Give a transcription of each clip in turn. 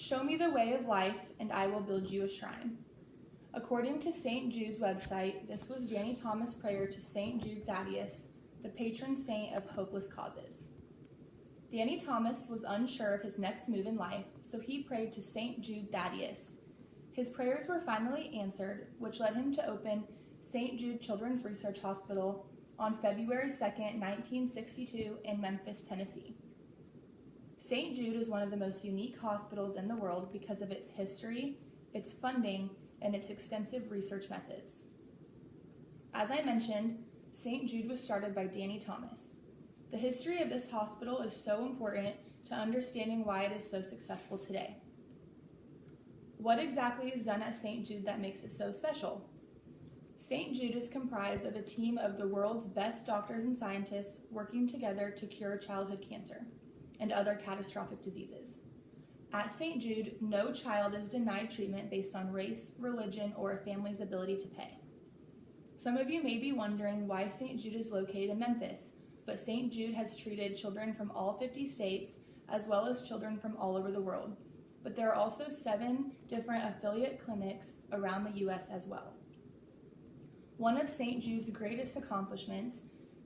Show me the way of life, and I will build you a shrine. According to St. Jude's website, this was Danny Thomas' prayer to St. Jude Thaddeus, the patron saint of hopeless causes. Danny Thomas was unsure of his next move in life, so he prayed to St. Jude Thaddeus. His prayers were finally answered, which led him to open St. Jude Children's Research Hospital on February 2, 1962 in Memphis, Tennessee. St. Jude is one of the most unique hospitals in the world because of its history, its funding, and its extensive research methods. As I mentioned, St. Jude was started by Danny Thomas. The history of this hospital is so important to understanding why it is so successful today. What exactly is done at St. Jude that makes it so special? St. Jude is comprised of a team of the world's best doctors and scientists working together to cure childhood cancer and other catastrophic diseases. At St. Jude, no child is denied treatment based on race, religion, or a family's ability to pay. Some of you may be wondering why St. Jude is located in Memphis, but St. Jude has treated children from all 50 states as well as children from all over the world. But there are also 7 different affiliate clinics around the U.S. as well. One of St. Jude's greatest accomplishments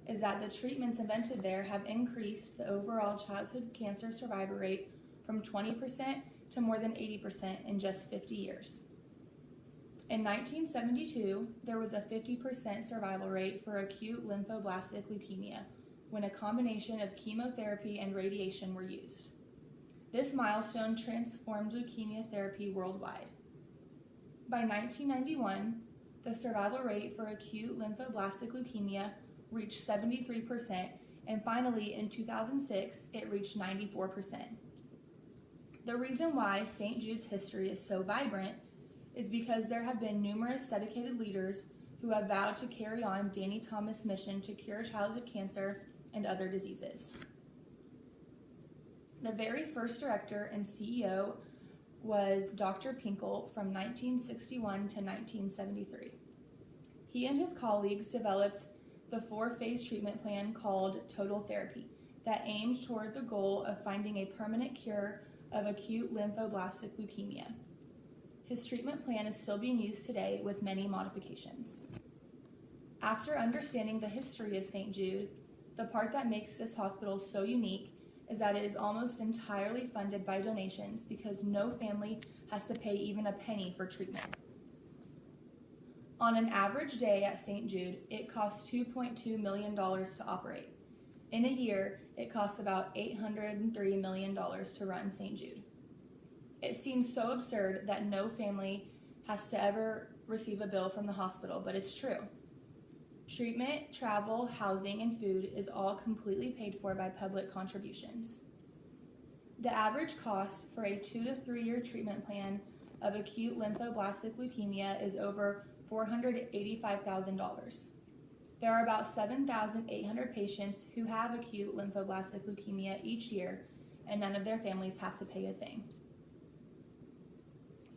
is that the treatments invented there have increased the overall childhood cancer survival rate from 20% to more than 80% in just 50 years. In 1972, there was a 50% survival rate for acute lymphoblastic leukemia when a combination of chemotherapy and radiation were used. This milestone transformed leukemia therapy worldwide. By 1991, the survival rate for acute lymphoblastic leukemia reached 73%, and finally in 2006, it reached 94%. The reason why St. Jude's history is so vibrant is because there have been numerous dedicated leaders who have vowed to carry on Danny Thomas' mission to cure childhood cancer and other diseases. The very first director and CEO was Dr. Pinkel from 1961 to 1973. He and his colleagues developed the 4-phase treatment plan called Total Therapy that aimed toward the goal of finding a permanent cure of acute lymphoblastic leukemia. His treatment plan is still being used today with many modifications. After understanding the history of St. Jude, the part that makes this hospital so unique is that it is almost entirely funded by donations because no family has to pay even a penny for treatment. On an average day at St. Jude, it costs $2.2 million to operate. In a year, it costs about $803 million to run St. Jude. It seems so absurd that no family has to ever receive a bill from the hospital, but it's true. Treatment, travel, housing, and food is all completely paid for by public contributions. The average cost for a 2 to 3 year treatment plan of acute lymphoblastic leukemia is over $485,000. There are about 7,800 patients who have acute lymphoblastic leukemia each year, and none of their families have to pay a thing.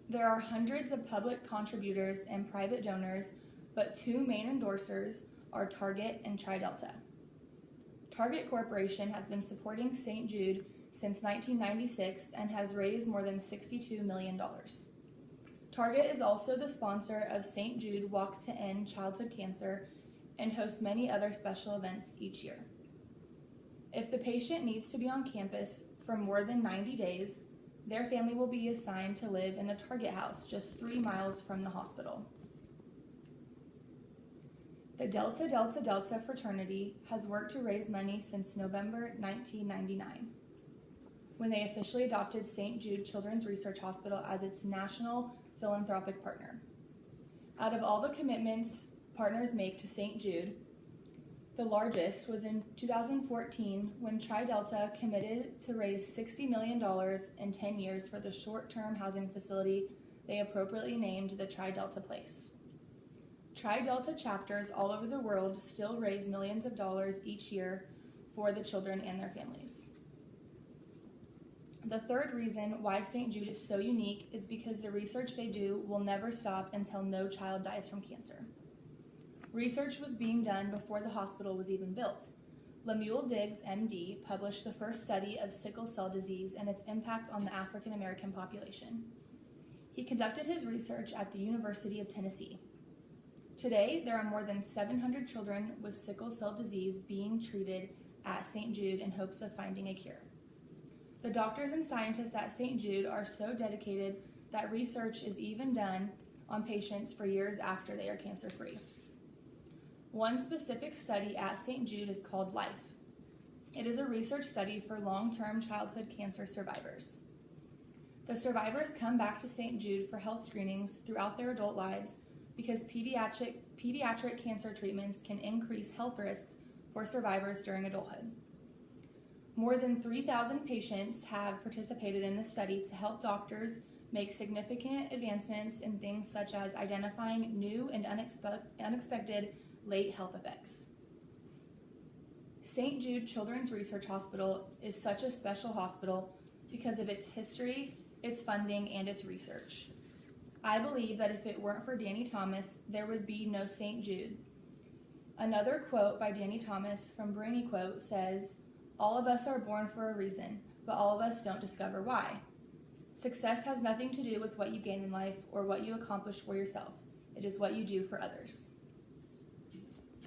There are hundreds of public contributors and private donors, but 2 main endorsers are Target and TriDelta. Target Corporation has been supporting St. Jude since 1996 and has raised more than $62 million. Target is also the sponsor of St. Jude Walk to End Childhood Cancer and hosts many other special events each year. If the patient needs to be on campus for more than 90 days, their family will be assigned to live in the Target house just 3 miles from the hospital. The Delta Delta Delta fraternity has worked to raise money since November 1999, when they officially adopted St. Jude Children's Research Hospital as its national philanthropic partner. Out of all the commitments partners make to St. Jude, the largest was in 2014 when TriDelta committed to raise $60 million in 10 years for the short-term housing facility they appropriately named the TriDelta Place. TriDelta chapters all over the world still raise millions of dollars each year for the children and their families. The third reason why St. Jude is so unique is because the research they do will never stop until no child dies from cancer. Research was being done before the hospital was even built. Lemuel Diggs, MD, published the first study of sickle cell disease and its impact on the African American population. He conducted his research at the University of Tennessee. Today, there are more than 700 children with sickle cell disease being treated at St. Jude in hopes of finding a cure. The doctors and scientists at St. Jude are so dedicated that research is even done on patients for years after they are cancer-free. One specific study at St. Jude is called LIFE. It is a research study for long-term childhood cancer survivors. The survivors come back to St. Jude for health screenings throughout their adult lives because pediatric cancer treatments can increase health risks for survivors during adulthood. More than 3,000 patients have participated in the study to help doctors make significant advancements in things such as identifying new and unexpected late health effects. St. Jude Children's Research Hospital is such a special hospital because of its history, its funding, and its research. I believe that if it weren't for Danny Thomas, there would be no St. Jude. Another quote by Danny Thomas from Brainy Quote says, "All of us are born for a reason, but all of us don't discover why. Success has nothing to do with what you gain in life or what you accomplish for yourself. It is what you do for others."